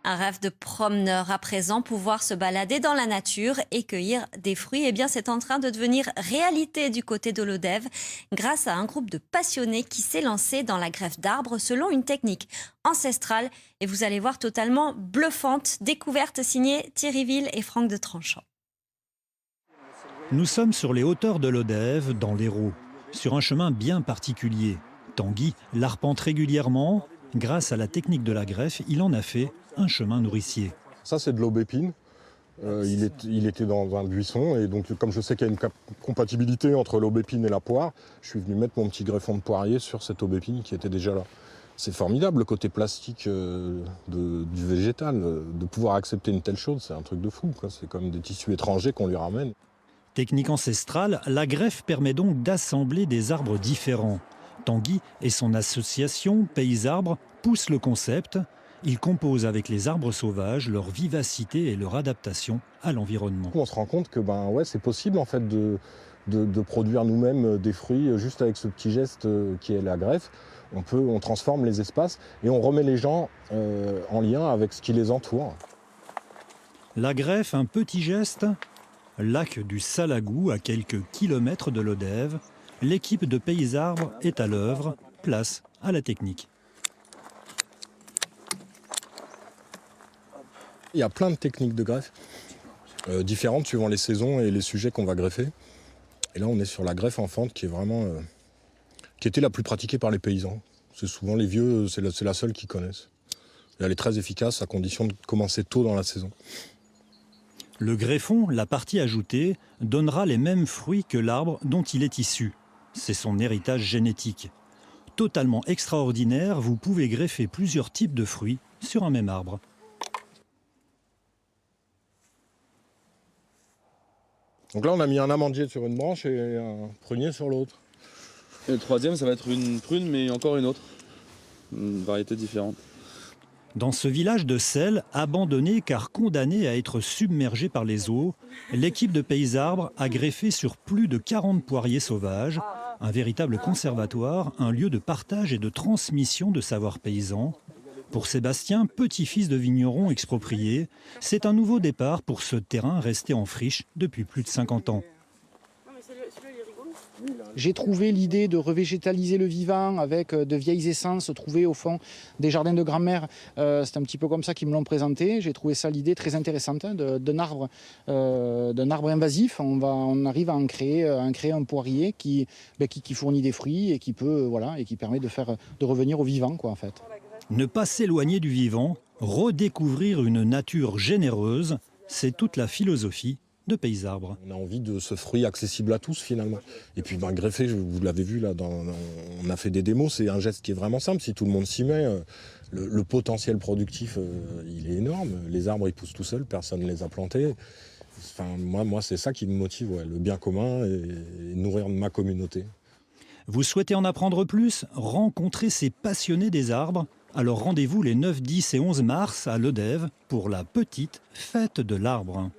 Un rêve de promeneur à présent, pouvoir se balader dans la nature et cueillir des fruits, eh bien c'est en train de devenir réalité du côté de l'Odève grâce à un groupe de passionnés qui s'est lancé dans la greffe d'arbres selon une technique ancestrale et vous allez voir totalement bluffante. Découverte signée Thierry Ville et Franck de Tranchant. Nous sommes sur les hauteurs de l'Odève, dans l'Hérault, sur un chemin bien particulier. Tanguy l'arpente régulièrement. Grâce à la technique de la greffe, il en a fait un chemin nourricier. Ça, c'est de l'aubépine. Il était dans un buisson et donc comme je sais qu'il y a une compatibilité entre l'aubépine et la poire, je suis venu mettre mon petit greffon de poirier sur cette aubépine qui était déjà là. C'est formidable le côté plastique du végétal, de pouvoir accepter une telle chose, c'est un truc de fou, quoi. C'est comme des tissus étrangers qu'on lui ramène. Technique ancestrale, la greffe permet donc d'assembler des arbres différents. Tanguy et son association Pays Arbres poussent le concept. Ils composent avec les arbres sauvages leur vivacité et leur adaptation à l'environnement. On se rend compte que c'est possible en fait de produire nous-mêmes des fruits juste avec ce petit geste qui est la greffe. On transforme les espaces et on remet les gens en lien avec ce qui les entoure. La greffe, un petit geste. Lac du Salagou, à quelques kilomètres de l'Odève, l'équipe de Pays Arbres est à l'œuvre, place à la technique. Il y a plein de techniques de greffe, différentes suivant les saisons et les sujets qu'on va greffer. Et là, on est sur la greffe en fente qui est vraiment, qui était la plus pratiquée par les paysans. C'est souvent les vieux, c'est la seule qu'ils connaissent. Et elle est très efficace à condition de commencer tôt dans la saison. Le greffon, la partie ajoutée, donnera les mêmes fruits que l'arbre dont il est issu. C'est son héritage génétique. Totalement extraordinaire, vous pouvez greffer plusieurs types de fruits sur un même arbre. Donc là, on a mis un amandier sur une branche et un prunier sur l'autre. Et le troisième, ça va être une prune, mais encore une autre. Une variété différente. Dans ce village de Selles, abandonné car condamné à être submergé par les eaux, l'équipe de Pays Arbres a greffé sur plus de 40 poiriers sauvages, un véritable conservatoire, un lieu de partage et de transmission de savoirs paysans. Pour Sébastien, petit-fils de vigneron exproprié, c'est un nouveau départ pour ce terrain resté en friche depuis plus de 50 ans. J'ai trouvé l'idée de revégétaliser le vivant avec de vieilles essences trouvées au fond des jardins de grand-mère. C'est un petit peu comme ça qu'ils me l'ont présenté. J'ai trouvé ça l'idée très intéressante d'un arbre invasif. On arrive à en créer un poirier qui fournit des fruits et qui permet de revenir au vivant, quoi, en fait. Ne pas s'éloigner du vivant, redécouvrir une nature généreuse, c'est toute la philosophie de Pays Arbres. On a envie de ce fruit accessible à tous finalement. Et puis greffer, vous l'avez vu là, on a fait des démos, c'est un geste qui est vraiment simple. Si tout le monde s'y met, le potentiel productif il est énorme. Les arbres ils poussent tout seuls, personne ne les a plantés. Enfin, moi c'est ça qui me motive, le bien commun et nourrir ma communauté. Vous souhaitez en apprendre plus? Rencontrer ces passionnés des arbres? Alors rendez-vous les 9, 10 et 11 mars à l'Odève pour la petite fête de l'arbre.